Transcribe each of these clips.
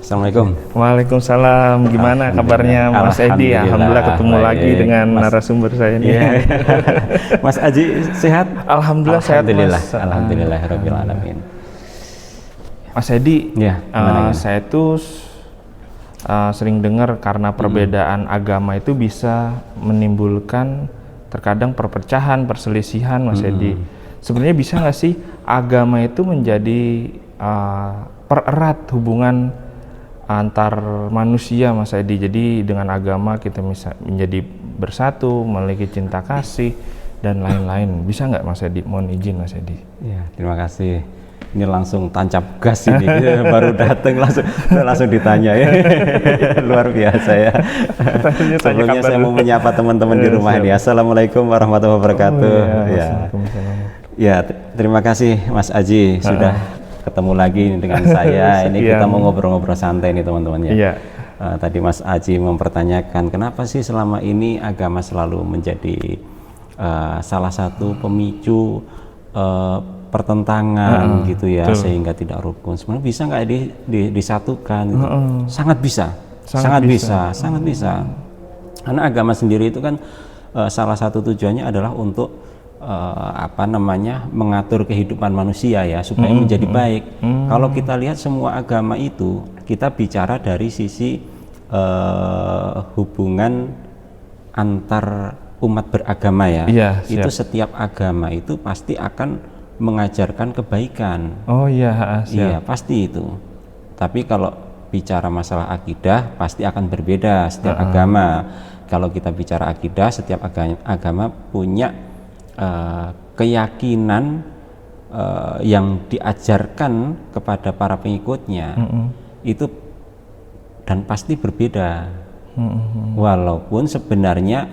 Assalamualaikum. Waalaikumsalam. Gimana kabarnya Mas Edi? Alhamdulillah ketemu lagi dengan narasumber saya ini. Iya. Mas Aji sehat? Alhamdulillah sehat, Mas. Alhamdulillah rabbil alamin. Mas Edi, ya, saya tuh sering dengar karena perbedaan agama itu bisa menimbulkan terkadang perpecahan, perselisihan, Mas Edi. Sebenarnya bisa nggak sih agama itu menjadi pererat hubungan antar manusia, Mas Edi? Jadi dengan agama kita bisa menjadi bersatu, memiliki cinta kasih dan lain-lain. Bisa nggak, Mas Edi? Mohon izin, Mas Edi. Ya, terima kasih. Ini langsung tancap gas ini, baru datang langsung ditanya ya. Luar biasa ya. Sebelumnya saya mau menyapa teman-teman di rumah ini. Assalamualaikum warahmatullahi wabarakatuh. Ya, terima kasih Mas Aji sudah ketemu lagi dengan saya. Ini kita mau ngobrol-ngobrol santai nih teman-teman ya. Tadi Mas Aji mempertanyakan kenapa sih selama ini agama selalu menjadi salah satu pemicu pertentangan gitu ya, sehingga tidak rukun. Sebenarnya bisa nggak disatukan gitu? Sangat bisa, sangat bisa. Karena agama sendiri itu kan salah satu tujuannya adalah untuk mengatur kehidupan manusia ya, supaya menjadi baik. Kalau kita lihat semua agama itu, kita bicara dari sisi hubungan antar umat beragama ya. Itu setiap agama itu pasti akan mengajarkan kebaikan. Iya, pasti itu. Tapi kalau bicara masalah akidah pasti akan berbeda setiap agama. Kalau kita bicara akidah, setiap agama punya keyakinan yang diajarkan kepada para pengikutnya itu dan pasti berbeda. Walaupun sebenarnya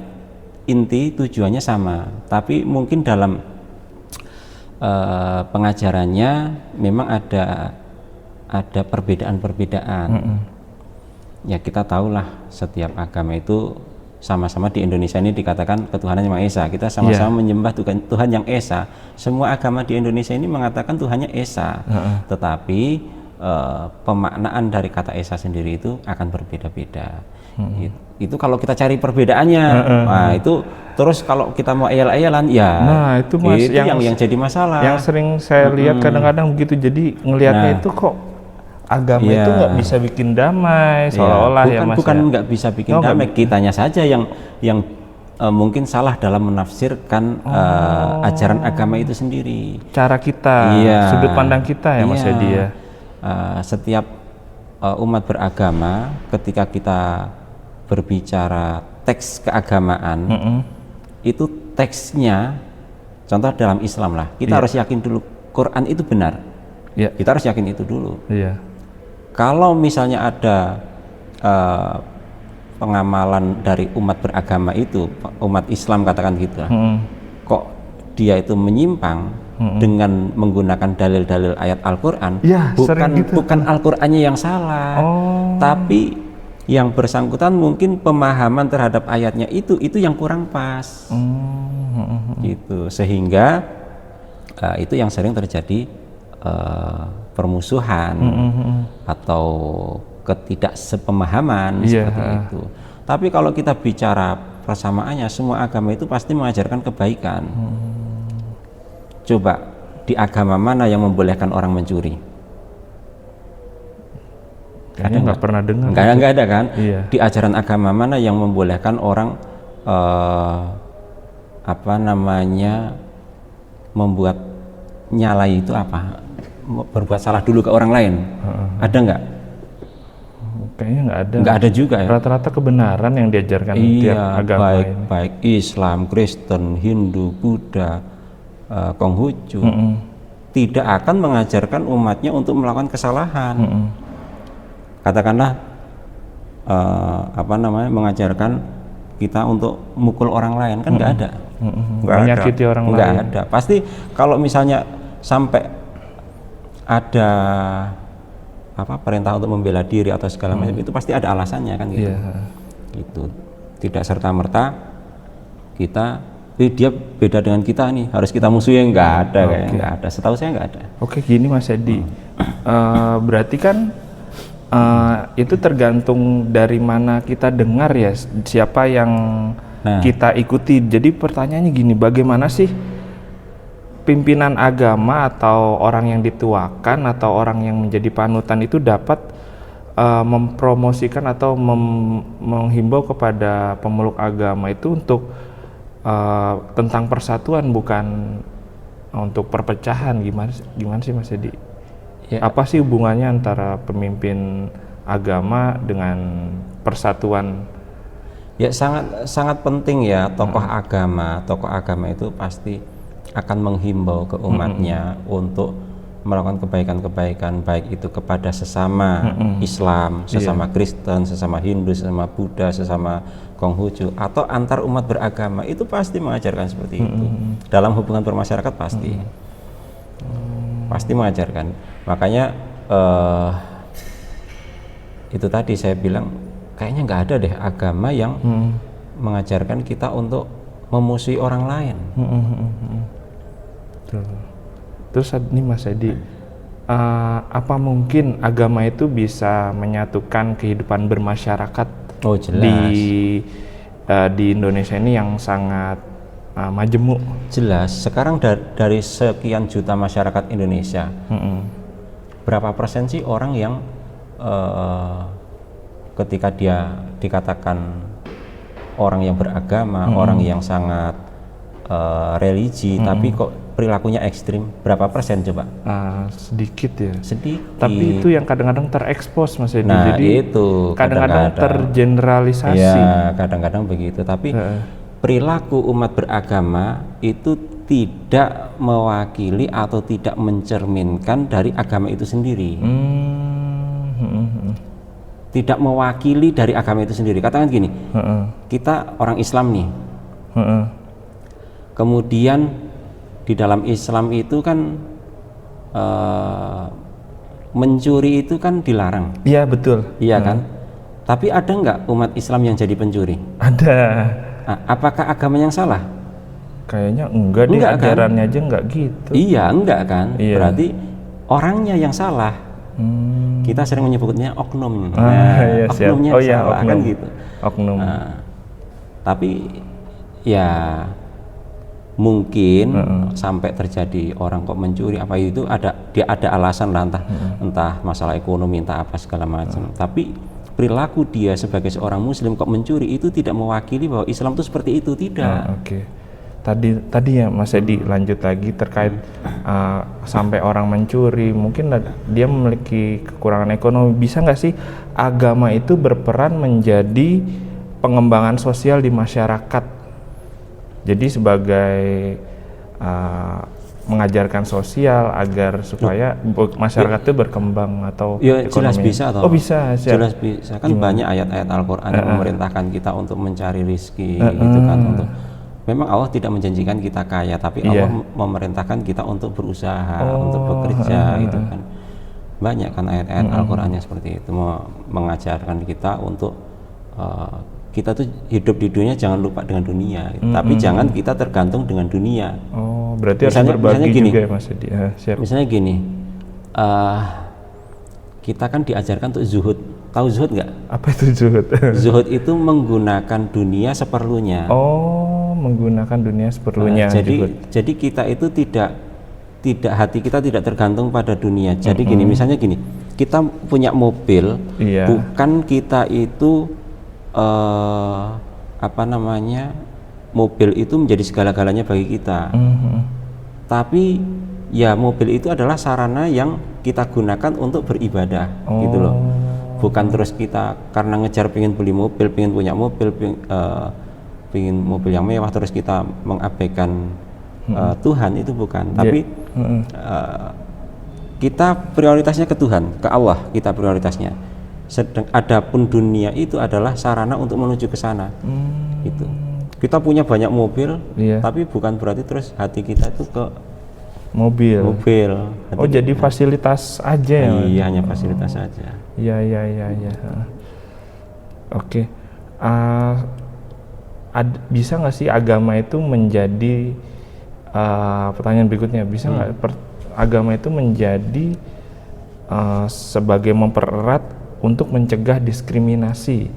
inti tujuannya sama, tapi mungkin dalam pengajarannya memang ada perbedaan-perbedaan. Ya kita tahulah setiap agama itu sama-sama di Indonesia ini dikatakan ketuhanan yang Maha Esa. Kita sama-sama menyembah Tuhan yang Esa. Semua agama di Indonesia ini mengatakan Tuhannya Esa. Tetapi pemaknaan dari kata Esa sendiri itu akan berbeda-beda. Itu kalau kita cari perbedaannya. Nah, itu terus kalau kita mau ayal-ayalan ya. Nah, itu Mas itu yang jadi masalah. Yang sering saya lihat kadang-kadang begitu. Jadi ngelihatnya itu kok agama itu nggak bisa bikin damai, seolah-olah ya Mas. Bukan nggak bisa bikin damai, kitanya saja yang mungkin salah dalam menafsirkan ajaran agama itu sendiri. Cara kita, sudut pandang kita ya Mas Edi ya. Setiap umat beragama ketika kita berbicara teks keagamaan, itu teksnya, contoh dalam Islam lah, kita harus yakin dulu Quran itu benar. Kita harus yakin itu dulu. Kalau misalnya ada pengamalan dari umat beragama itu, umat Islam katakan gitu lah, kok dia itu menyimpang dengan menggunakan dalil-dalil ayat Al-Quran, bukan Al-Qurannya yang salah, tapi yang bersangkutan mungkin pemahaman terhadap ayatnya itu yang kurang pas, gitu. Sehingga itu yang sering terjadi permusuhan atau ketidaksepemahaman seperti itu. Tapi kalau kita bicara persamaannya, semua agama itu pasti mengajarkan kebaikan. Coba di agama mana yang membolehkan orang mencuri? Kayaknya nggak pernah dengar. Nggak ada kan? Di ajaran agama mana yang membolehkan orang membuat nyalai itu berbuat salah dulu ke orang lain? Ada nggak? Kayaknya nggak ada. Nggak ada juga ya. Rata-rata kebenaran yang diajarkan tiap agama baik Islam, Kristen, Hindu, Buddha, Konghucu tidak akan mengajarkan umatnya untuk melakukan kesalahan. Katakanlah mengajarkan kita untuk mukul orang lain, kan nggak ada. Menyakiti orang lain. Nggak ada. Pasti kalau misalnya sampai ada perintah untuk membela diri atau segala macam, itu pasti ada alasannya kan gitu. Gitu. Tidak serta-merta kita dia beda dengan kita nih, harus kita musuhin, nggak ada. Nggak ada. Setahu saya nggak ada. Gini Mas Edi, berarti kan Itu tergantung dari mana kita dengar ya, siapa yang kita ikuti. Jadi pertanyaannya gini, bagaimana sih pimpinan agama atau orang yang dituakan atau orang yang menjadi panutan itu dapat mempromosikan atau menghimbau kepada pemeluk agama itu untuk tentang persatuan, bukan untuk perpecahan. Gimana sih Mas Edi? Ya. Apa sih hubungannya antara pemimpin agama dengan persatuan? Ya sangat penting ya, tokoh agama itu pasti akan menghimbau ke umatnya untuk melakukan kebaikan-kebaikan, baik itu kepada sesama Islam, sesama Kristen, sesama Hindu, sesama Buddha, sesama Konghucu, atau antar umat beragama. Itu pasti mengajarkan seperti itu. Dalam hubungan bermasyarakat pasti mengajarkan. Makanya itu tadi saya bilang, kayaknya nggak ada deh agama yang mengajarkan kita untuk memusuhi orang lain. Terus ini Mas Edi, apa mungkin agama itu bisa menyatukan kehidupan bermasyarakat di Indonesia ini yang sangat majemuk? Jelas. Sekarang dari sekian juta masyarakat Indonesia, berapa persen sih orang yang ketika dia dikatakan orang yang beragama, orang yang sangat religi, tapi kok perilakunya ekstrim? Berapa persen coba? Sedikit ya. Sedikit. Tapi itu yang kadang-kadang terekspos Mas Edi. Nah, jadi itu kadang-kadang tergeneralisasi. Ya, kadang-kadang begitu. Tapi perilaku umat beragama itu tidak mewakili atau tidak mencerminkan dari agama itu sendiri. Tidak mewakili dari agama itu sendiri. Katakan gini, kita orang Islam nih. Kemudian di dalam Islam itu kan mencuri itu kan dilarang. Iya betul. Iya kan? Tapi ada nggak umat Islam yang jadi pencuri? Ada. Nah, apakah agama yang salah? Kayaknya enggak deh, ajarannya kan? Aja enggak gitu. Iya, enggak kan? Iya. Berarti orangnya yang salah. Kita sering menyebutnya oknum. Iya, oknumnya salah, oknum. Kan gitu. Oknum. Tapi ya mungkin sampai terjadi orang kok mencuri apa itu, dia ada alasan lah, entah masalah ekonomi, entah apa segala macam. Tapi perilaku dia sebagai seorang muslim kok mencuri itu tidak mewakili bahwa Islam itu seperti itu, tidak. Oke. Tadi ya Mas Edi, lanjut lagi terkait sampai orang mencuri, mungkin dia memiliki kekurangan ekonomi. Bisa nggak sih agama itu berperan menjadi pengembangan sosial di masyarakat? Jadi sebagai mengajarkan sosial agar supaya masyarakat itu berkembang atau ya, ekonomi. Jelas bisa toh. Oh bisa. Jelas bisa. Kan banyak ayat-ayat Al-Qur'an yang memerintahkan kita untuk mencari rizki gitu kan, untuk memang Allah tidak menjanjikan kita kaya, tapi Allah memerintahkan kita untuk berusaha, untuk bekerja gitu kan. Banyak kan ayat-ayat Al-Qur'an yang seperti itu mengajarkan kita untuk kita tuh hidup di dunia jangan lupa dengan dunia, tapi jangan kita tergantung dengan dunia. Oh, berarti harus berbagi gini, juga ya Mas Edi. Siap. Misalnya gini, kita kan diajarkan untuk zuhud. Tahu zuhud nggak? Apa itu zuhud? Zuhud itu menggunakan dunia seperlunya. Oh, menggunakan dunia seperlunya. Jadi kita itu tidak hati kita tidak tergantung pada dunia. Jadi gini, misalnya gini, kita punya mobil, bukan kita itu mobil itu menjadi segala-galanya bagi kita. Tapi ya mobil itu adalah sarana yang kita gunakan untuk beribadah, gitu loh. Bukan terus kita karena ngejar pengen beli mobil, pengen punya mobil, pengen mobil yang mewah terus kita mengabaikan Tuhan, itu bukan. Tapi kita prioritasnya ke Tuhan, ke Allah kita prioritasnya. Adapun dunia itu adalah sarana untuk menuju ke sana. Gitu. Kita punya banyak mobil, tapi bukan berarti terus hati kita itu ke mobil. Oh, jadi fasilitas aja ya? Iya, hanya fasilitas saja. Iya. Oke. Bisa nggak sih agama itu menjadi pertanyaan berikutnya? Bisa nggak agama itu menjadi sebagai mempererat untuk mencegah diskriminasi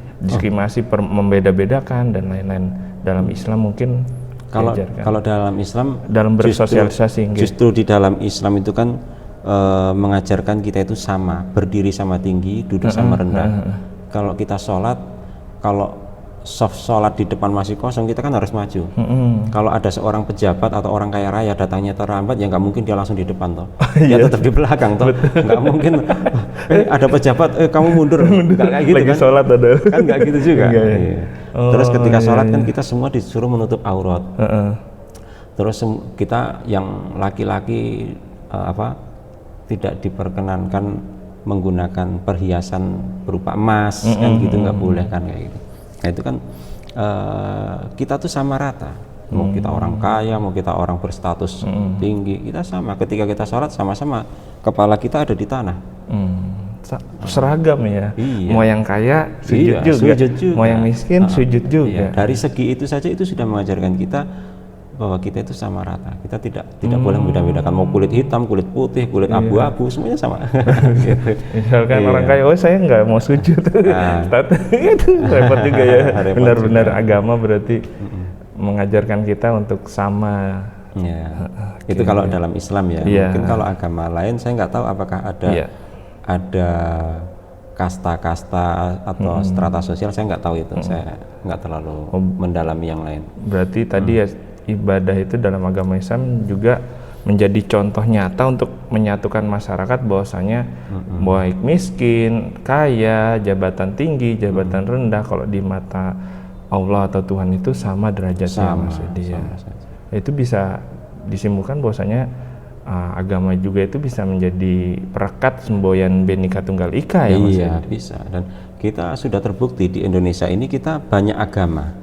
membeda-bedakan dan lain-lain dalam Islam mungkin diajarkan. Kalau dalam Islam dalam bersosialisasi justru di dalam Islam itu kan mengajarkan kita itu sama, berdiri sama tinggi, duduk sama rendah. Kalau kita sholat, kalau sholat di depan masih kosong, kita kan harus maju. Kalau ada seorang pejabat atau orang kaya raya datangnya terlambat, ya nggak mungkin dia langsung di depan toh. Dia tetap di belakang toh. Nggak mungkin. Ada pejabat, kamu mundur. Nggak kayak gitu lagi kan? Sholat ada. Kan nggak gitu juga. Iya. Terus ketika sholat kan kita semua disuruh menutup aurat. Terus kita yang laki-laki tidak diperkenankan menggunakan perhiasan berupa emas kan gitu, nggak boleh kan kayak gitu. Nah itu kan kita tuh sama rata, mau kita orang kaya, mau kita orang berstatus tinggi, kita sama. Ketika kita sholat sama-sama kepala kita ada di tanah. Seragam ya. Iya. Mau yang kaya sujud juga, mau yang miskin sujud juga. Iya. Dari segi itu saja itu sudah mengajarkan kita bahwa kita itu sama rata. Kita tidak boleh membeda-bedakan, mau kulit hitam, kulit putih, kulit abu-abu, semuanya sama. Gitu. Misalkan orang kaya, saya nggak mau sujud. Itu repot juga ya. Benar-benar agama berarti mengajarkan kita untuk sama. Ya. Itu kalau dalam Islam ya. Mungkin kalau agama lain saya nggak tahu apakah ada kasta-kasta atau strata sosial, saya nggak tahu itu. Saya nggak terlalu mendalami yang lain. Berarti tadi ya, ibadah itu dalam agama Islam juga menjadi contoh nyata untuk menyatukan masyarakat, bahwasanya baik miskin, kaya, jabatan tinggi, jabatan rendah, kalau di mata Allah atau Tuhan itu sama derajatnya, Mas Edi. Itu bisa disimpulkan bahwasanya agama juga itu bisa menjadi perekat semboyan Bhinneka Tunggal Ika ya, Mas Edi. Iya, bisa. Dan kita sudah terbukti di Indonesia ini kita banyak agama.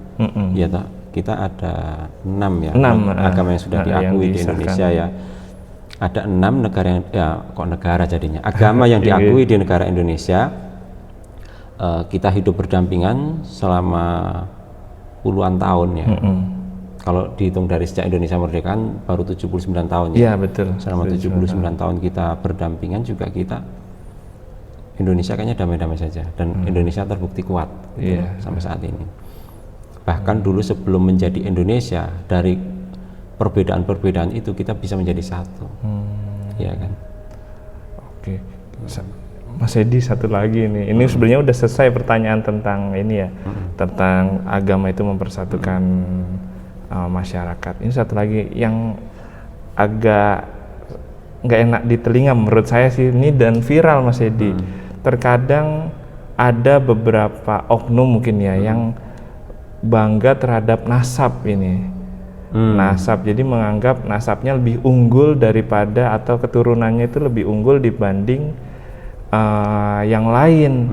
Ya toh. Kita ada 6 ya, 6 agama yang sudah diakui di Indonesia ya. Ada 6 negara yang kok negara jadinya agama yang diakui di negara Indonesia. Kita hidup berdampingan selama puluhan tahun ya. Kalau dihitung dari sejak Indonesia merdeka kan baru 79 tahun ya. Iya betul. Selama 79 tahun kita berdampingan juga kita Indonesia kayaknya damai-damai saja, dan Indonesia terbukti kuat gitu sampai saat ini. Bahkan dulu sebelum menjadi Indonesia, dari perbedaan-perbedaan itu kita bisa menjadi satu. Ya kan. Oke. Mas Edi, satu lagi nih. Ini sebenarnya udah selesai pertanyaan tentang ini ya. Tentang agama itu mempersatukan masyarakat. Ini satu lagi yang agak nggak enak di telinga menurut saya sih, ini dan viral, Mas Edi. Terkadang ada beberapa oknum mungkin ya yang bangga terhadap nasab ini. Nasab, jadi menganggap nasabnya lebih unggul daripada, atau keturunannya itu lebih unggul dibanding yang lain.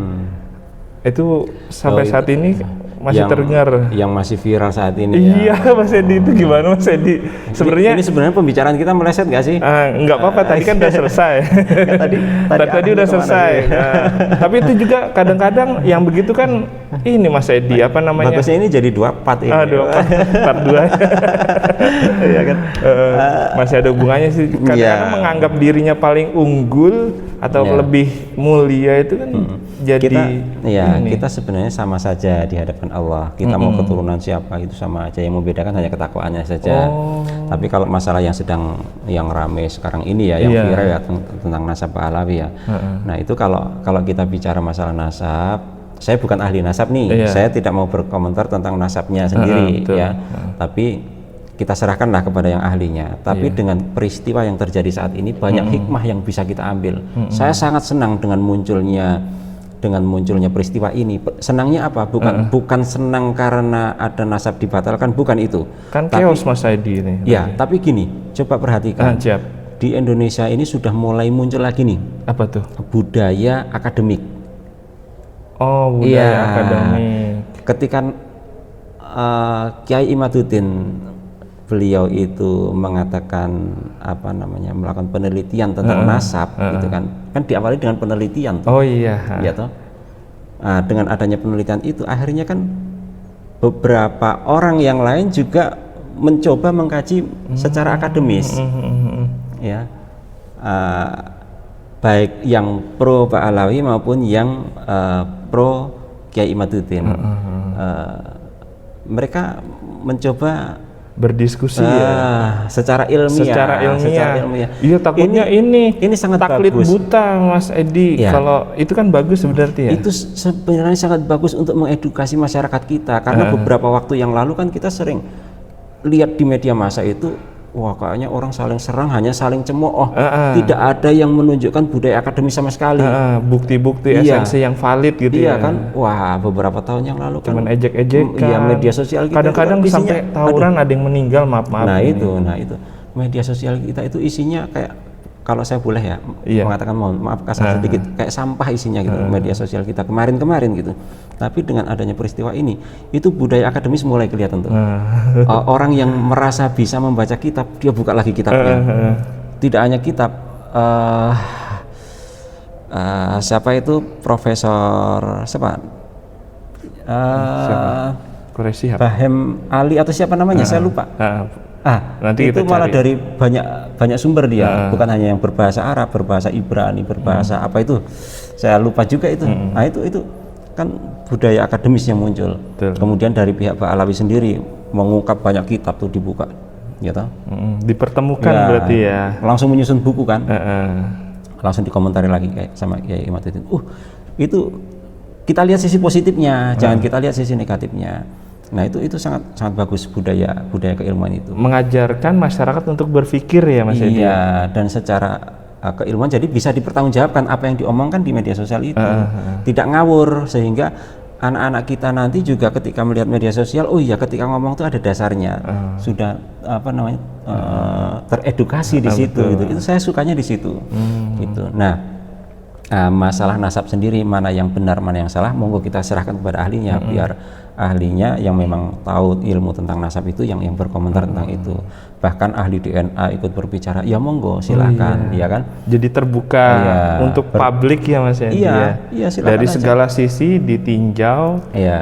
Itu sampai saat ini masih terdengar. Yang masih viral saat ini. Iya, Mas Edi, itu gimana Mas Edi? Sebenarnya ini sebenarnya pembicaraan kita meleset nggak sih? Enggak apa-apa, tadi kan udah selesai. tadi udah selesai. Tapi itu juga kadang-kadang yang begitu kan ini Mas Edi, apa namanya? Bagusnya ini jadi 2 part ini. 2 part 2. Iya kan. Masih ada hubungannya sih. Kadang-kadang menganggap dirinya paling unggul atau lebih mulia itu kan jadi kita sebenarnya sama saja di hadapan Allah. Kita mau keturunan siapa itu sama aja, yang membedakan hanya ketakwaannya saja. Tapi kalau masalah yang ramai sekarang ini ya, yang viral ya tentang nasab Pahlawi ya. Nah itu kalau kita bicara masalah nasab, saya bukan ahli nasab nih. Saya tidak mau berkomentar tentang nasabnya sendiri ya. Tapi kita serahkanlah kepada yang ahlinya. Tapi dengan peristiwa yang terjadi saat ini, banyak hikmah yang bisa kita ambil. Saya sangat senang dengan munculnya peristiwa ini. Senangnya apa? Bukan senang karena ada nasab dibatalkan, bukan itu. Kan chaos Mas Edi ini. Ya, tapi gini, coba perhatikan. Di Indonesia ini sudah mulai muncul lagi nih. Apa tuh? Budaya akademik. Oh, budaya akademik. Ketika Kiai Imaduddin, beliau itu mengatakan melakukan penelitian tentang nasab gitu kan diawali dengan penelitian tuh. Oh iya. Ya toh. Dengan adanya penelitian itu akhirnya kan beberapa orang yang lain juga mencoba mengkaji secara akademis. Ya. baik yang pro Pak Alawi maupun yang pro Kiai Imaduddin. Mereka mencoba berdiskusi secara ilmiah. Iya, takutnya ini sangat taklid bagus. buta Mas Edi. Ya. Kalau itu kan bagus berarti ya. Itu sebenarnya sangat bagus untuk mengedukasi masyarakat kita, karena beberapa waktu yang lalu kan kita sering lihat di media massa itu, wah kayaknya orang saling serang, hanya saling cemooh, tidak ada yang menunjukkan budaya akademis sama sekali. Bukti-bukti esensi yang valid gitu iya ya. kan, wah beberapa tahun yang lalu cuman kan ejek-ejekan. Iya, media sosial kita kadang-kadang sampai tawuran, ada yang meninggal, maaf. Nah itu media sosial kita itu isinya kayak, kalau saya boleh ya mengatakan, mohon maaf kasar sedikit, kayak sampah isinya gitu. Media sosial kita kemarin gitu. Tapi dengan adanya peristiwa ini, itu budaya akademis mulai kelihatan tuh. Orang yang merasa bisa membaca kitab, dia buka lagi kitabnya. Tidak hanya kitab, siapa itu Profesor siapa? Quraisy Bahem Ali atau siapa namanya, saya lupa. Nanti itu kita malah cari. dari banyak sumber dia, bukan hanya yang berbahasa Arab, berbahasa Ibrani, berbahasa apa itu, saya lupa juga itu. Nah itu kan budaya akademis yang muncul. Betul. Kemudian dari pihak Pak Alawi sendiri mengungkap banyak kitab tuh dibuka, gitu. Dipertemukan berarti ya. Langsung menyusun buku kan, langsung dikomentari lagi kayak sama Kiai Imaduddin. Itu kita lihat sisi positifnya, jangan kita lihat sisi negatifnya. Nah itu sangat bagus budaya keilmuan itu. Mengajarkan masyarakat untuk berpikir ya Mas Edi. Iya, dan secara keilmuan jadi bisa dipertanggungjawabkan apa yang diomongkan di media sosial itu. Tidak ngawur, sehingga anak-anak kita nanti juga ketika melihat media sosial, oh iya ketika ngomong itu ada dasarnya. Sudah teredukasi di situ gitu. Itu saya sukanya di situ. Gitu. Nah, masalah nasab sendiri, mana yang benar mana yang salah, monggo kita serahkan kepada ahlinya, biar ahlinya yang memang tahu ilmu tentang nasab itu yang berkomentar tentang itu. Bahkan ahli DNA ikut berbicara, ya monggo silakan, ya kan. Jadi terbuka untuk publik ya Mas Edi. Iya, silakan dari aja. segala sisi ditinjau. Iya.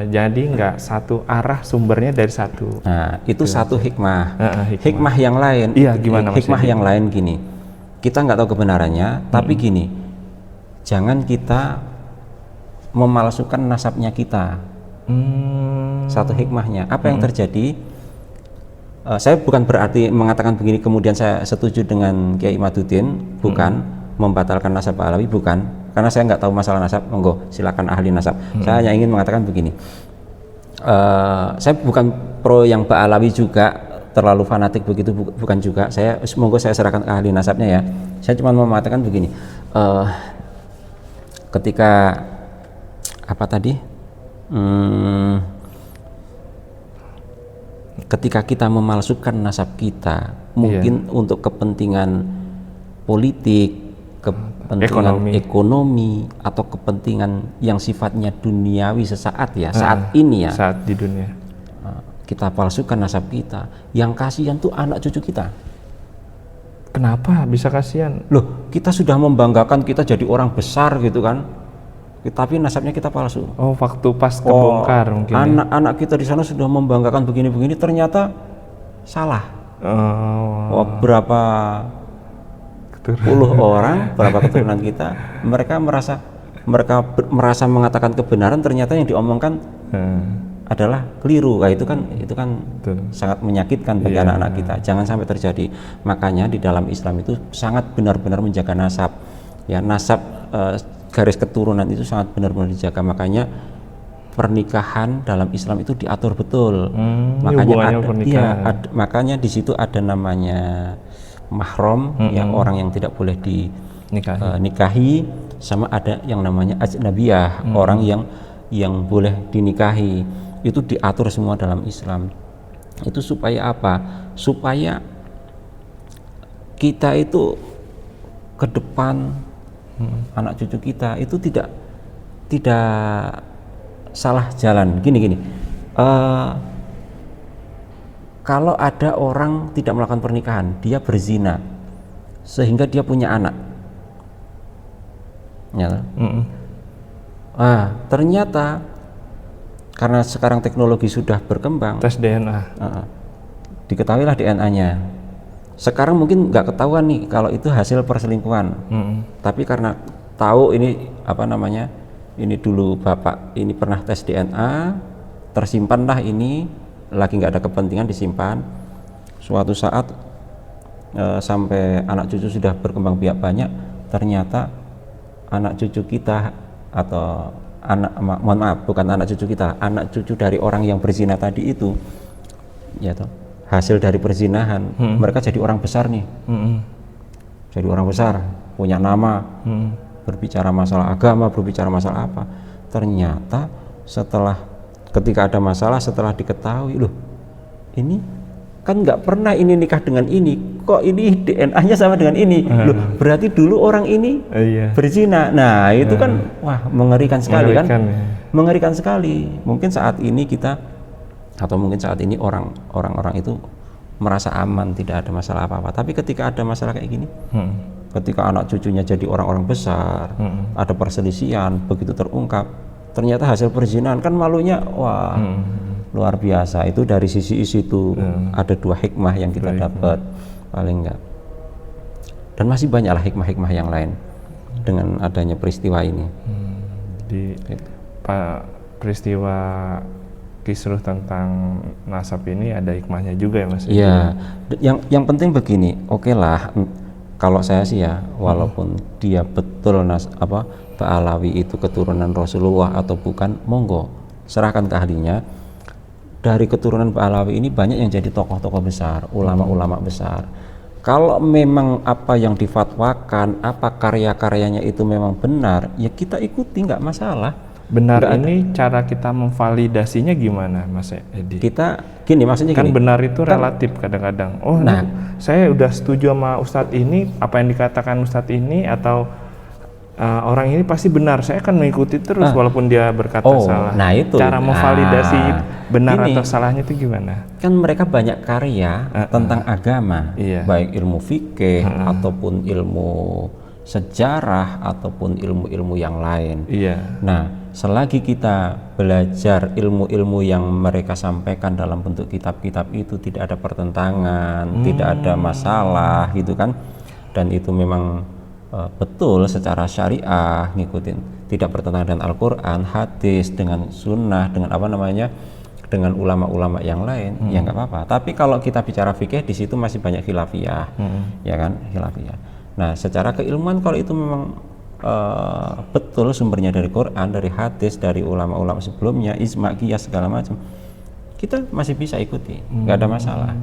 Jadi nggak satu arah, sumbernya dari satu. Nah itu satu hikmah. Hikmah yang lain. Iya, gimana Mas hikmah Edi? yang lain gini, kita nggak tahu kebenarannya, tapi gini, jangan kita memalsukan nasabnya kita. Satu hikmahnya apa yang terjadi, saya bukan berarti mengatakan begini kemudian saya setuju dengan Kiai Imaduddin, bukan membatalkan nasab Pak Alawi, bukan, karena saya nggak tahu masalah nasab, monggo silakan ahli nasab. Saya hanya ingin mengatakan begini, saya bukan pro yang Pak Alawi juga terlalu fanatik begitu, bukan juga. Saya monggo saya serahkan ke ahli nasabnya ya. Saya cuma mau mengatakan begini, ketika apa tadi, ketika kita memalsukan nasab kita, mungkin untuk kepentingan politik, kepentingan ekonomi atau kepentingan yang sifatnya duniawi sesaat ya, saat ini ya, saat di dunia, kita palsukan nasab kita, yang kasihan tuh anak cucu kita. Kenapa bisa kasihan? Loh, kita sudah membanggakan kita jadi orang besar gitu kan, tapi nasabnya kita palsu. Waktu pas kebongkar mungkin. Anak-anak kita di sana sudah membanggakan begini-begini, ternyata salah. Berapa puluh orang, berapa keturunan kita, mereka merasa mengatakan kebenaran, ternyata yang diomongkan adalah keliru. Nah, itu kan sangat menyakitkan bagi anak-anak kita. Jangan sampai terjadi. Makanya di dalam Islam itu sangat benar-benar menjaga nasab. Ya, nasab garis keturunan itu sangat benar-benar dijaga. Makanya pernikahan dalam Islam itu diatur betul. Makanya di situ ada namanya mahram, yang orang yang tidak boleh dinikahi, sama ada yang namanya ajnabiyah, orang yang boleh dinikahi. Itu diatur semua dalam Islam. Itu supaya apa? Supaya kita itu ke depan, anak cucu kita itu tidak salah jalan. Gini, kalau ada orang tidak melakukan pernikahan, dia berzina sehingga dia punya anak, ya. Ternyata karena sekarang teknologi sudah berkembang, tes DNA, diketahuilah DNA-nya. Sekarang mungkin nggak ketahuan nih kalau itu hasil perselingkuhan. Tapi karena tahu ini apa namanya, ini dulu bapak ini pernah tes DNA, tersimpanlah ini, lagi nggak ada kepentingan disimpan. Suatu saat sampai anak cucu sudah berkembang biak banyak, ternyata anak cucu kita atau mohon maaf, bukan anak cucu kita, anak cucu dari orang yang berzina tadi itu, ya toh, hasil dari perzinahan, mereka jadi orang besar nih, jadi orang besar, punya nama, berbicara masalah agama, berbicara masalah apa. Ternyata ketika ada masalah, setelah diketahui, loh ini kan nggak pernah ini nikah dengan ini, kok ini DNA-nya sama dengan ini, loh berarti dulu orang ini berzina. Nah itu kan wah mengerikan sekali kan, mengerikan sekali. Mungkin saat ini kita atau mungkin saat ini orang-orang itu merasa aman, tidak ada masalah apa-apa. Tapi ketika ada masalah kayak gini, ketika anak cucunya jadi orang-orang besar, ada perselisihan, begitu terungkap, ternyata hasil perzinahan, kan malunya wah luar biasa. Itu dari sisi itu ada 2 hikmah yang kita dapat paling enggak. Dan masih banyaklah hikmah-hikmah yang lain dengan adanya peristiwa ini. Peristiwa kisruh tentang nasab ini ada hikmahnya juga ya Mas? Iya. Yang penting begini, oke lah, kalau saya sih ya, walaupun dia betul Pak Alawi itu keturunan Rasulullah atau bukan, monggo serahkan ke ahlinya. Dari keturunan Pak Alawi ini banyak yang jadi tokoh-tokoh besar, ulama-ulama besar. Kalau memang apa yang difatwakan, apa karya-karyanya itu memang benar, ya kita ikuti, nggak masalah. Benar ini cara kita memvalidasinya gimana Mas Edi? Kita gini, maksudnya kan gini, benar itu relatif kadang-kadang. Oh, nah, saya udah setuju sama Ustadz ini, apa yang dikatakan Ustadz ini, atau orang ini pasti benar, saya akan mengikuti terus walaupun dia berkata salah. Nah itu cara memvalidasi benar atau salahnya itu gimana? Kan mereka banyak karya tentang agama, baik ilmu fikih ataupun ilmu sejarah ataupun ilmu-ilmu yang lain. Nah, selagi kita belajar ilmu-ilmu yang mereka sampaikan dalam bentuk kitab-kitab itu tidak ada pertentangan, tidak ada masalah gitu kan, dan itu memang betul secara syariah, ngikutin, tidak bertentangan dengan Al-Quran, hadis, dengan sunnah, dengan dengan ulama-ulama yang lain, ya nggak apa-apa. Tapi kalau kita bicara fikih, di situ masih banyak khilafiyah, ya kan, khilafiyah. Nah, secara keilmuan kalau itu memang betul sumbernya dari Quran, dari hadis, dari ulama-ulama sebelumnya, ijma, qiyas segala macam, kita masih bisa ikuti, nggak ada masalah.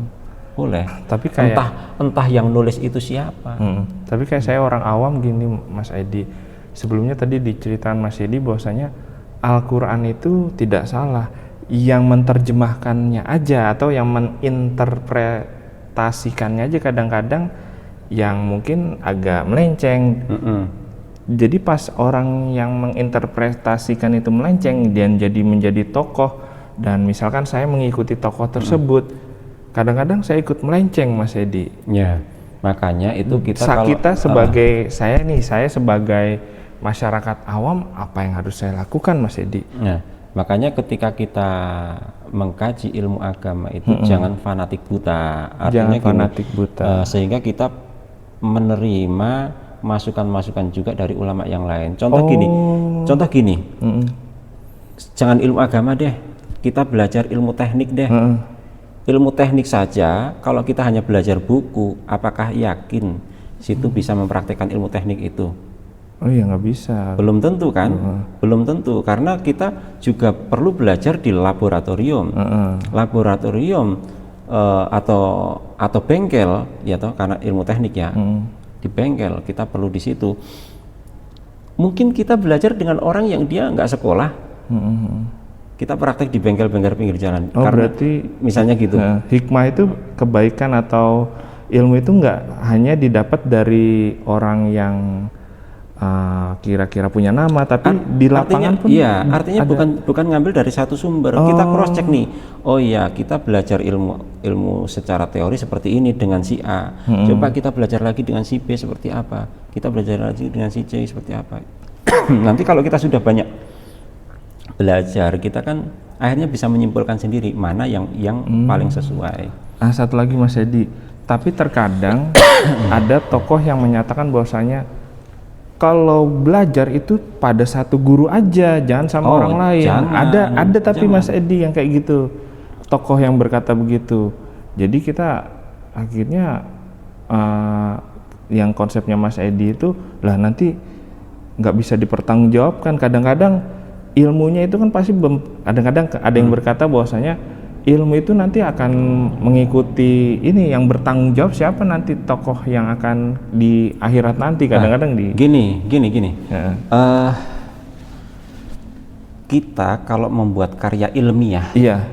Boleh. Tapi kayak entah yang nulis itu siapa. Tapi kayak saya orang awam gini Mas Edi, sebelumnya tadi diceritakan Mas Edi bahwasanya Al-Quran itu tidak salah, yang menerjemahkannya aja atau yang menginterpretasikannya aja kadang-kadang yang mungkin agak melenceng. Jadi pas orang yang menginterpretasikan itu melenceng dan menjadi tokoh, dan misalkan saya mengikuti tokoh tersebut, kadang-kadang saya ikut melenceng Mas Edi. Ya, makanya itu kita sebagai saya sebagai masyarakat awam, apa yang harus saya lakukan Mas Edi? Nah, makanya ketika kita mengkaji ilmu agama itu jangan fanatik buta. Artinya fanatik buta. Sehingga kita menerima masukan-masukan juga dari ulama yang lain. Contoh gini. Jangan ilmu agama deh. Kita belajar ilmu teknik deh. Ilmu teknik saja, kalau kita hanya belajar buku, apakah yakin situ bisa mempraktekkan ilmu teknik itu? Oh iya, nggak bisa. Belum tentu kan? Belum tentu, karena kita juga perlu belajar di laboratorium. Laboratorium atau bengkel, ya toh, karena ilmu teknik ya. Di bengkel kita perlu di situ. Mungkin kita belajar dengan orang yang dia nggak sekolah. Kita praktek di bengkel-bengkel pinggir jalan. Karena berarti misalnya gitu. Hikmah itu kebaikan atau ilmu itu nggak hanya didapat dari orang yang kira-kira punya nama, tapi di lapangan pun. Iya, artinya bukan ngambil dari satu sumber. Kita cross check nih. Oh iya, kita belajar ilmu secara teori seperti ini dengan si A. Coba kita belajar lagi dengan si B seperti apa. Kita belajar lagi dengan si C seperti apa. Nanti kalau kita sudah banyak belajar, kita kan akhirnya bisa menyimpulkan sendiri mana yang paling sesuai. Satu lagi Mas Edi, Tapi terkadang ada tokoh yang menyatakan bahwasanya kalau belajar itu pada satu guru aja, jangan sama orang lain. Ada tapi Mas Edi yang kayak gitu, tokoh yang berkata begitu. Jadi kita akhirnya yang konsepnya Mas Edi itu lah nanti nggak bisa dipertanggungjawabkan. Kadang-kadang ilmunya itu kan pasti kadang-kadang ada yang berkata bahwasanya ilmu itu nanti akan mengikuti ini, yang bertanggung jawab siapa nanti tokoh yang akan di akhirat nanti. Kadang-kadang gini. Ya. Kita kalau membuat karya ilmiah, Iya.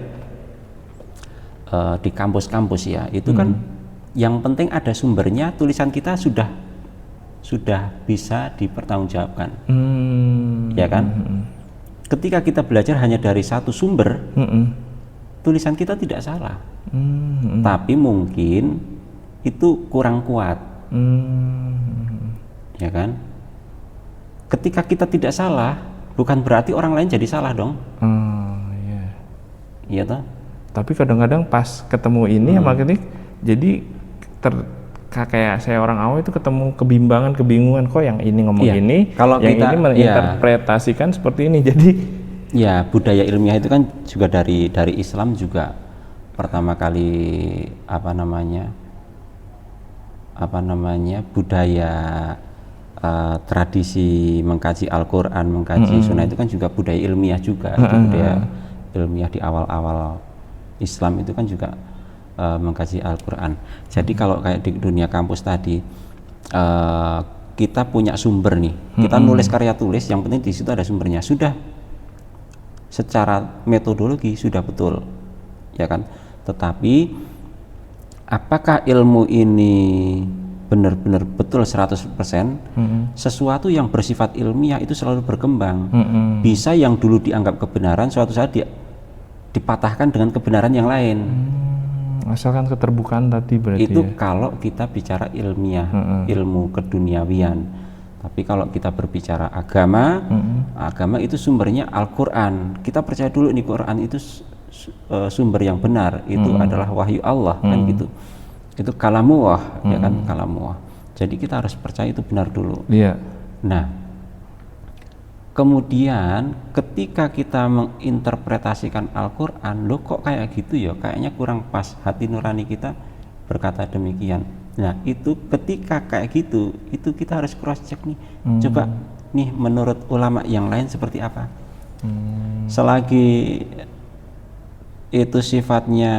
Di kampus-kampus ya, itu kan yang penting ada sumbernya, tulisan kita sudah bisa dipertanggungjawabkan, ya kan? Ketika kita belajar hanya dari satu sumber, tulisan kita tidak salah, tapi mungkin itu kurang kuat, ya kan? Ketika kita tidak salah, bukan berarti orang lain jadi salah dong. Iya toh? Tapi kadang-kadang pas ketemu ini sama ini, jadi kayak saya orang awam itu ketemu kebingungan, kok yang ini ngomong ini, kalau yang kita ini menginterpretasikan seperti ini. Jadi ya, budaya ilmiah itu kan juga dari Islam juga pertama kali apa namanya budaya tradisi mengkaji Al-Quran, mengkaji Sunnah itu kan juga budaya ilmiah juga. Itu budaya ilmiah di awal-awal Islam itu kan juga mengkaji Al-Quran. Jadi kalau kayak di dunia kampus tadi, kita punya sumber nih, kita nulis karya tulis, yang penting di situ ada sumbernya, sudah secara metodologi sudah betul, ya kan? Tetapi apakah ilmu ini benar-benar betul 100%? Sesuatu yang bersifat ilmiah itu selalu berkembang. Bisa yang dulu dianggap kebenaran suatu saat dipatahkan dengan kebenaran yang lain. Asalkan keterbukaan tadi berarti itu ya? Kalau kita bicara ilmiah, ilmu keduniawian. Tapi kalau kita berbicara agama, agama itu sumbernya Al-Quran. Kita percaya dulu nih Quran itu sumber yang benar, itu adalah wahyu Allah, kan gitu. Itu kalamullah, ya kan, kalamullah. Jadi kita harus percaya itu benar dulu. Iya. Nah, kemudian ketika kita menginterpretasikan Al-Quran, loh kok kayak gitu ya, kayaknya kurang pas, hati nurani kita berkata demikian. Nah itu ketika kayak gitu, itu kita harus cross check nih, coba nih menurut ulama yang lain seperti apa. Selagi itu sifatnya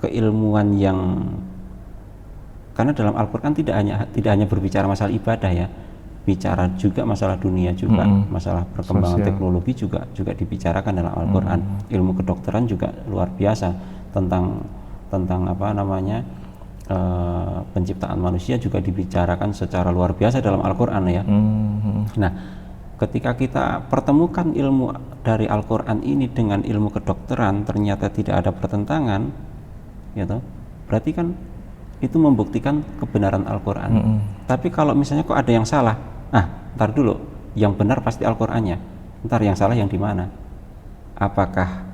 keilmuan yang, karena dalam Al-Quran tidak hanya berbicara masalah ibadah ya, bicara juga masalah dunia juga, masalah perkembangan teknologi juga dibicarakan dalam Al-Quran. Ilmu kedokteran juga luar biasa, tentang penciptaan manusia juga dibicarakan secara luar biasa dalam Al-Quran ya. Nah, ketika kita pertemukan ilmu dari Al-Quran ini dengan ilmu kedokteran, ternyata tidak ada pertentangan, gitu, berarti kan itu membuktikan kebenaran Al-Quran. Tapi kalau misalnya kok ada yang salah, ntar dulu, yang benar pasti Al-Qurannya, ntar yang salah yang di mana? Apakah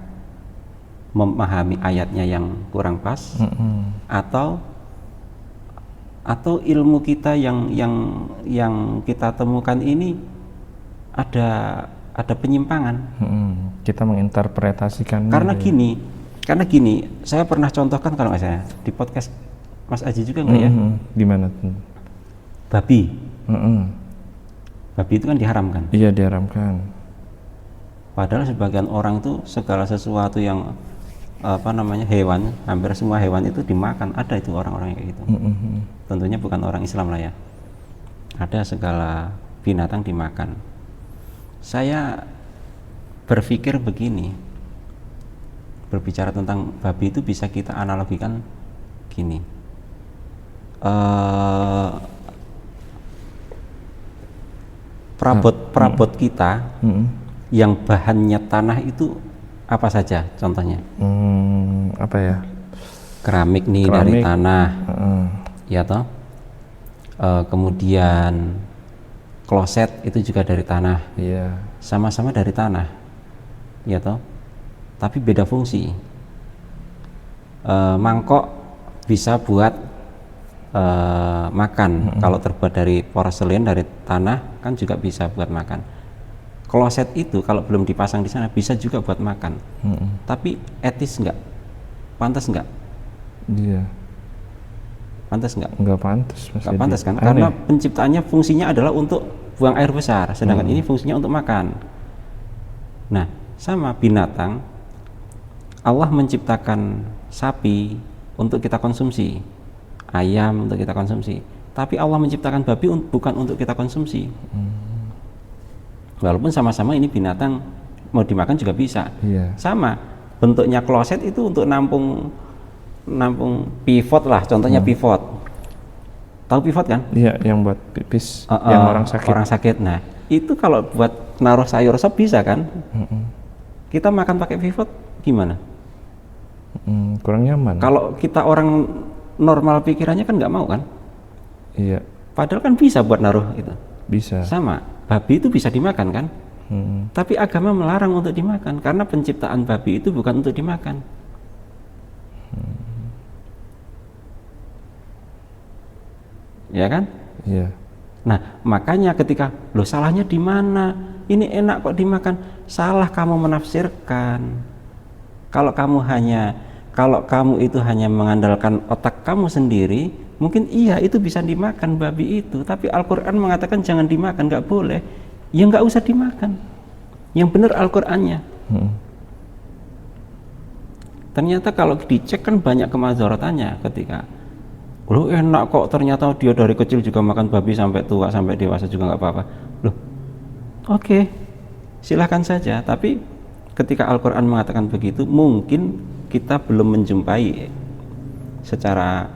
memahami ayatnya yang kurang pas, atau ilmu kita yang kita temukan ini ada penyimpangan? Kita menginterpretasikan. Karena gini, saya pernah contohkan kalau nggak salah di podcast Mas Aji juga nggak ya? Di mana? Babi. Babi itu kan diharamkan. Iya, diharamkan. Padahal sebagian orang tuh segala sesuatu yang hewan, hampir semua hewan itu dimakan. Ada itu orang-orang yang kayak gitu. Tentunya bukan orang Islam lah ya. Ada segala binatang dimakan. Saya berpikir begini, berbicara tentang babi itu bisa kita analogikan gini. Perabot kita yang bahannya tanah itu apa saja contohnya? Apa ya? Keramik nih, dari tanah, ya toh. Kemudian kloset itu juga dari tanah, sama-sama dari tanah, ya toh. Tapi beda fungsi. mangkok bisa buat makan. Kalau terbuat dari porselen, dari tanah kan juga bisa buat makan. Kloset itu kalau belum dipasang di sana bisa juga buat makan. Tapi etis nggak? Pantas nggak? Iya. Pantas nggak? Nggak pantas. Nggak pantas kan? Karena penciptaannya fungsinya adalah untuk buang air besar, sedangkan ini fungsinya untuk makan. Nah, sama binatang, Allah menciptakan sapi untuk kita konsumsi, ayam untuk kita konsumsi, tapi Allah menciptakan babi bukan untuk kita konsumsi. Walaupun sama-sama ini binatang, mau dimakan juga bisa. Sama, bentuknya kloset itu untuk nampung pivot lah, contohnya pivot. Tahu pivot kan? Iya, yang buat pipis, yang orang sakit. Orang sakit. Nah, itu kalau buat naruh sayur sop bisa kan? Kita makan pakai pivot gimana? Kurang nyaman. Kalau kita orang normal pikirannya kan nggak mau kan? Iya. Padahal kan bisa buat naruh itu. Bisa. Sama, babi itu bisa dimakan kan? Tapi agama melarang untuk dimakan karena penciptaan babi itu bukan untuk dimakan. Ya kan? Iya. Nah, makanya ketika loh salahnya di mana? Ini enak kok dimakan. Salah kamu menafsirkan. Kalau kamu itu hanya mengandalkan otak kamu sendiri, mungkin iya itu bisa dimakan babi itu. Tapi Al-Quran mengatakan jangan dimakan, nggak boleh. Ya nggak usah dimakan. Yang benar Al-Qurannya. Ternyata kalau dicek kan banyak kemadzaratannya ketika loh enak kok, ternyata dia dari kecil juga makan babi sampai tua, sampai dewasa juga nggak apa-apa. Loh, oke, silahkan saja. Tapi ketika Al-Quran mengatakan begitu, mungkin kita belum menjumpai secara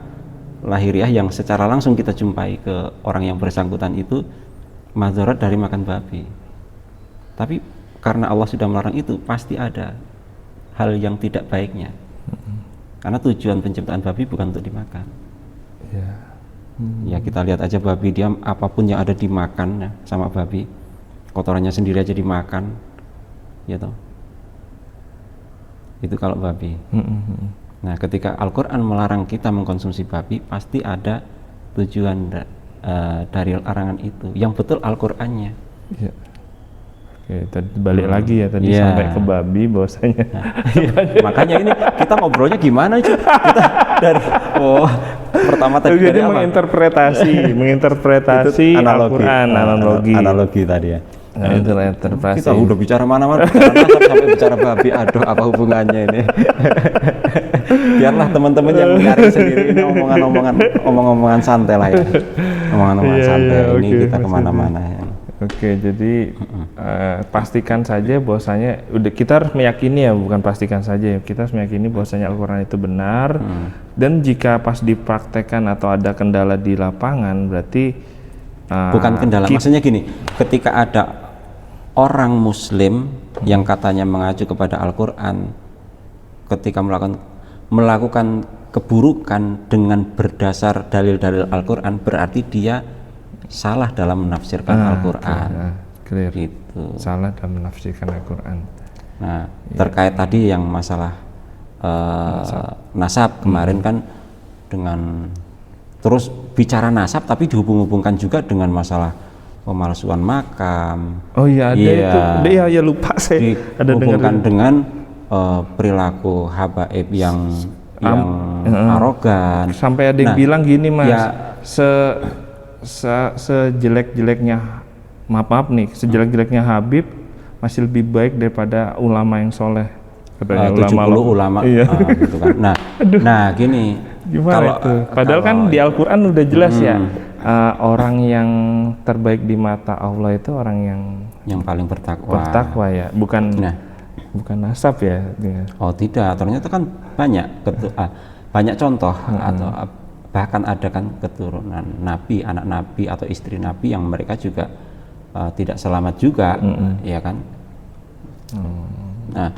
lahiriah yang secara langsung kita jumpai ke orang yang bersangkutan itu madzarat dari makan babi. Tapi karena Allah sudah melarang itu, pasti ada hal yang tidak baiknya. Karena tujuan penciptaan babi bukan untuk dimakan. Ya kita lihat aja babi, dia apapun yang ada dimakan ya, sama babi, kotorannya sendiri aja dimakan, ya toh. Itu kalau babi. Nah, ketika Al-Quran melarang kita mengkonsumsi babi, pasti ada tujuan dari larangan itu. Yang betul Al-Qurannya. Iya. Oke, tadi balik lagi ya tadi sampai ke babi bahwasanya. Makanya ini kita ngobrolnya gimana sih? Kita dari pertama tadi jadi menginterpretasi Al-Quran, analogi tadi ya. Interpretasi. Kita udah bicara mana-mana, sampai bicara babi, aduh apa hubungannya ini? Biarlah teman-teman yang mencari sendiri, ini omongan santai lah ya. Omongan santai ini kita kemana-mana ya. Oke, jadi pastikan saja bahwasanya kita harus meyakini ya, bukan pastikan saja ya, kita harus meyakini bahwasanya Al-Quran itu benar. Dan jika pas dipraktekkan atau ada kendala di lapangan, berarti bukan kendala, maksudnya gini, ketika ada orang muslim yang katanya mengacu kepada Al-Quran, ketika melakukan keburukan dengan berdasar dalil-dalil Al-Quran, berarti dia salah dalam menafsirkan Al-Quran. Clear. Gitu. Salah dalam menafsirkan Al-Quran. Nah, terkait tadi yang masalah nasab kemarin kan, dengan terus bicara nasab tapi dihubung-hubungkan juga dengan masalah pemalsuan makam. Oh iya, ada itu. Dia ya lupa saya. Ada dengan perilaku habaib yang arogan. Sampai ada yang bilang gini, Mas. Ya, sejelek-jeleknya sejelek-jeleknya Habib masih lebih baik daripada ulama yang soleh, katanya. 70 ulama gitu kan. Nah gini, gimana itu? Padahal kan di Al-Quran udah jelas ya, orang yang terbaik di mata Allah itu orang yang paling bertakwa ya, bukan nasab ya. Oh tidak, ternyata kan banyak contoh atau bahkan ada kan keturunan Nabi, anak Nabi atau istri Nabi yang mereka juga tidak selamat juga, ya kan? Nah,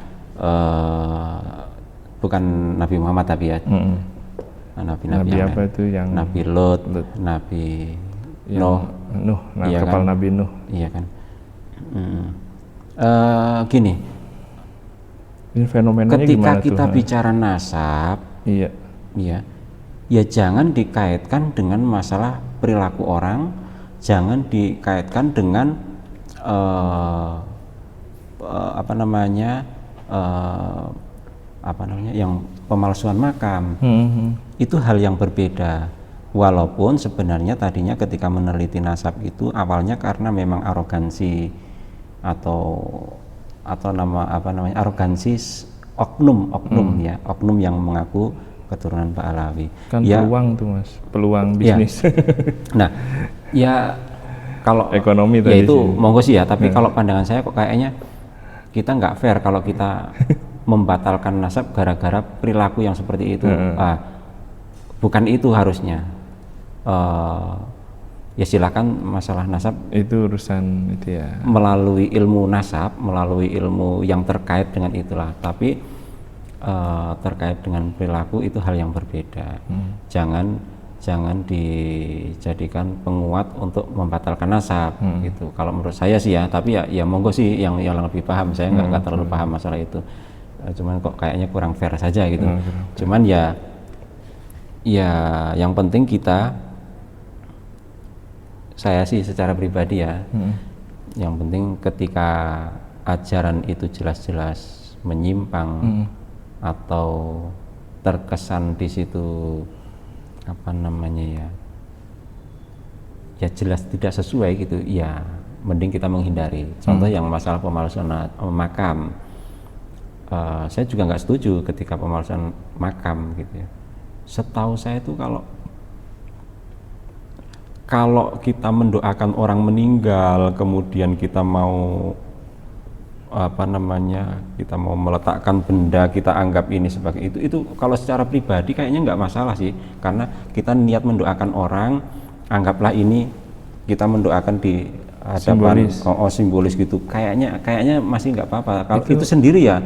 bukan Nabi Muhammad tapi ya, Nabi apa itu yang Nabi Lot, Nabi Nuh, iya kapal kan? Nabi Nuh, iya kan? Gini, ini fenomenanya ketika gimana kita tuh? bicara nasab, Iya. ya ya jangan dikaitkan dengan masalah perilaku orang, jangan dikaitkan dengan yang pemalsuan makam. Itu hal yang berbeda. Walaupun sebenarnya tadinya ketika meneliti nasab itu awalnya karena memang arogansi atau arogansi oknum ya, oknum yang mengaku keturunan Pak Alawi. Kan ya, peluang tuh Mas, peluang bisnis. Ya. Nah, ya kalau ekonomi ya tadi itu sih. monggo sih ya, tapi kalau pandangan saya kok kayaknya kita nggak fair kalau kita membatalkan nasab gara-gara perilaku yang seperti itu. Bukan itu harusnya. Ya silakan masalah nasab itu urusan itu ya. Melalui ilmu nasab, melalui ilmu yang terkait dengan itulah. Tapi terkait dengan perilaku itu hal yang berbeda. Jangan dijadikan penguat untuk membatalkan nasab gitu. Kalau menurut saya sih ya, tapi ya monggo sih yang lebih paham. Saya nggak terlalu paham masalah itu. Cuman kok kayaknya kurang fair saja gitu. Cuman ya yang penting saya sih secara pribadi ya, yang penting ketika ajaran itu jelas-jelas menyimpang atau terkesan di situ ya jelas tidak sesuai gitu, ya mending kita menghindari. Contoh yang masalah pemalsuan makam, saya juga nggak setuju ketika pemalsuan makam gitu ya. Setahu saya itu kalau kita mendoakan orang meninggal, kemudian kita mau kita mau meletakkan benda, kita anggap ini sebagai itu kalau secara pribadi kayaknya nggak masalah sih, karena kita niat mendoakan orang, anggaplah ini kita mendoakan di hadapan simbolis gitu, kayaknya masih nggak apa-apa. Kalau itu sendiri ya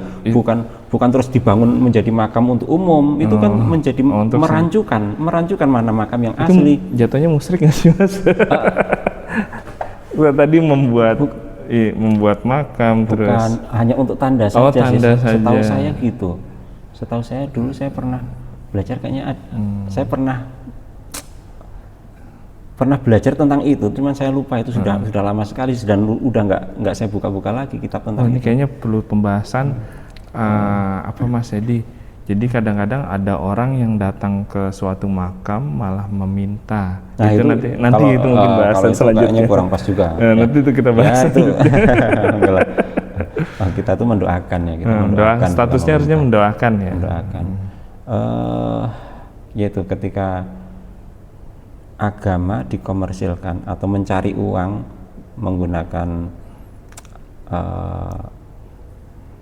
bukan terus dibangun menjadi makam untuk umum, itu kan menjadi merancukan mana makam yang itu asli. Jatuhnya musyrik nggak sih Mas? Tadi membuat makam bukan terus hanya untuk tanda saja sih. Saja. Setahu saya gitu. Setahu saya dulu saya pernah belajar kayaknya saya pernah belajar tentang itu, cuman saya lupa itu sudah lama sekali dan udah nggak saya buka-buka lagi kitab tentang ini itu. kayaknya perlu pembahasan Mas Edi. Jadi kadang-kadang ada orang yang datang ke suatu makam malah meminta. Nah, itu nanti itu mungkin bahasan selanjutnya. Kurang pas juga. Nanti itu kita bahas. Ya, itu. Kita tuh mendoakan ya, kita mendoakan. Statusnya harusnya mendoakan ya. Mendoakan. Yaitu ketika agama dikomersilkan atau mencari uang menggunakan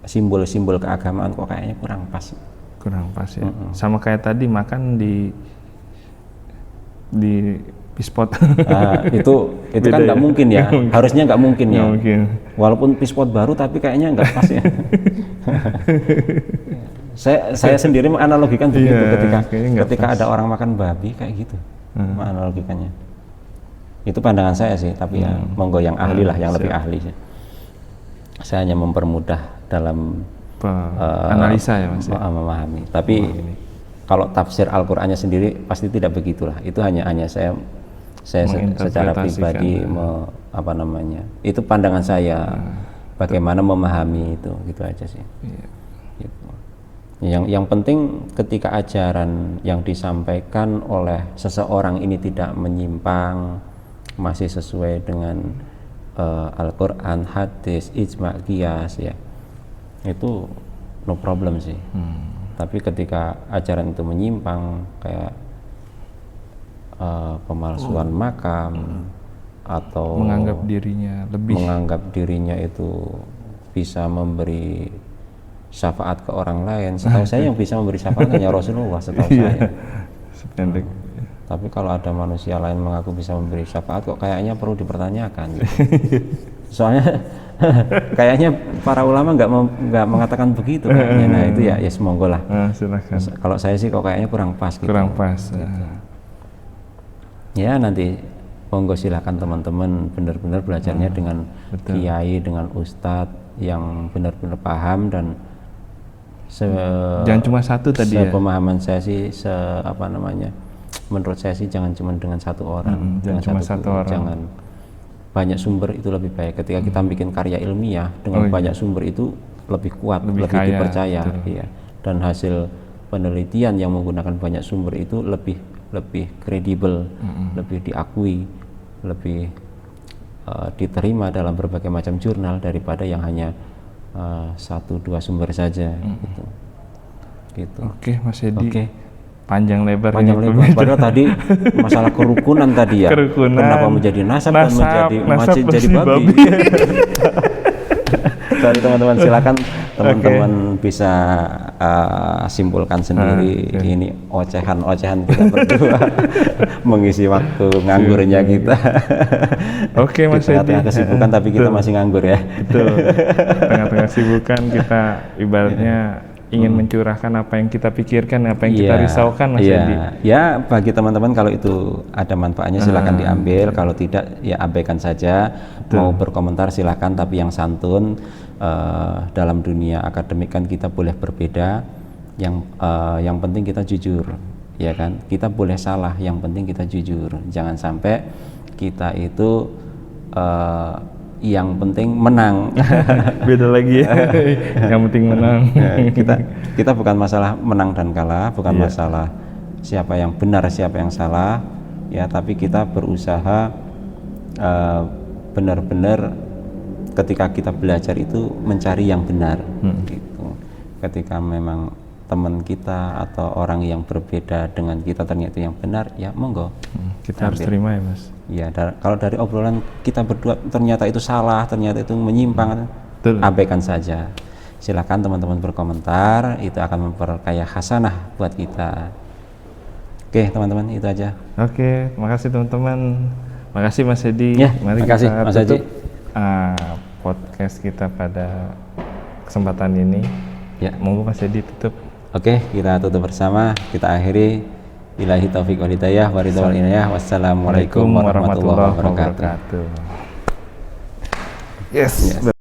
simbol-simbol keagamaan, kok kayaknya kurang pas ya. Sama kayak tadi makan di pispot. Itu kan nggak mungkin ya. Harusnya nggak mungkin ya. Walaupun pispot baru tapi kayaknya nggak pas ya. saya sendiri menganalogikan begitu ketika ada orang makan babi kayak gitu. Menganalogikannya. Itu pandangan saya sih, tapi ya monggo yang ahli lah, yang lebih ahli sih. Saya hanya mempermudah dalam analisa ya Mas. Memahami. Tapi kalau tafsir Al-Qur'annya sendiri pasti tidak begitulah. Itu hanya saya secara pribadi itu pandangan saya. Bagaimana memahami itu, gitu aja sih. Gitu. Yang penting ketika ajaran yang disampaikan oleh seseorang ini tidak menyimpang, masih sesuai dengan Al-Qur'an, hadis, ijma', qiyas ya. Itu no problem sih. Tapi ketika ajaran itu menyimpang kayak pemalsuan makam atau menganggap dirinya itu bisa memberi syafaat ke orang lain, setahu saya yang bisa memberi syafaat hanya Rasulullah, setahu saya. Tapi kalau ada manusia lain mengaku bisa memberi syafaat, kok kayaknya perlu dipertanyakan gitu. Soalnya kayaknya para ulama nggak mengatakan begitu kayaknya. Nah itu ya semoga lah. Silakan. Kalau saya sih kok kayaknya kurang pas gitu. Gitu. Ya nanti monggo silakan teman-teman benar-benar belajarnya dengan kiai, dengan ustadz yang benar-benar paham dan Jangan cuma satu tadi ya. Pemahaman saya sih, menurut saya sih jangan cuma dengan satu orang, jangan cuma satu orang. Jangan banyak sumber itu lebih baik. Ketika kita bikin karya ilmiah dengan banyak sumber itu lebih kuat, lebih dipercaya, iya. Dan hasil penelitian yang menggunakan banyak sumber itu lebih kredibel, lebih diakui, lebih diterima dalam berbagai macam jurnal daripada yang hanya 1-2 sumber saja. Gitu. Oke, Mas Edi. Oke. Panjang lebar. Padahal tadi masalah kerukunan tadi ya. Kenapa menjadi nasab dan menjadi babi. Sorry teman-teman, silakan teman-teman bisa simpulkan sendiri. Ini ocehan kita berdua mengisi waktu nganggurnya kita. Oke, Mas Edi. Tengah-tengah kesibukan tapi kita masih nganggur ya. Betul. Tengah-tengah kesibukan kita ibaratnya ingin mencurahkan apa yang kita pikirkan, apa yang kita risaukan, Mas Edi. Ya, bagi teman-teman kalau itu ada manfaatnya silakan diambil, kalau tidak ya abaikan saja. Mau berkomentar silakan, tapi yang santun. Dalam dunia akademik kan kita boleh berbeda, yang penting kita jujur, ya kan? Kita boleh salah, yang penting kita jujur. Jangan sampai kita itu yang penting menang. Beda lagi ya. Yang penting menang. Kita bukan masalah menang dan kalah, bukan masalah siapa yang benar siapa yang salah, ya, tapi kita berusaha benar-benar ketika kita belajar itu mencari yang benar. Gitu. Ketika memang teman kita atau orang yang berbeda dengan kita ternyata yang benar, ya monggo. Kita harus terima ya, Mas. Ya, kalau dari obrolan kita berdua ternyata itu salah, ternyata itu menyimpang, abaikan saja. Silakan teman-teman berkomentar, itu akan memperkaya hasanah buat kita. Oke teman-teman, itu aja. Oke, makasih teman-teman. Makasih Mas Edi. Ya, mari makasih kita Mas Haji. Podcast kita pada kesempatan ini. Ya, monggo Mas Edi tutup. Oke, kita tutup bersama. Kita akhiri. Billahi taufiq wal hidayah wa ridha wal inayah. Wassalamualaikum warahmatullahi wabarakatuh. Yes.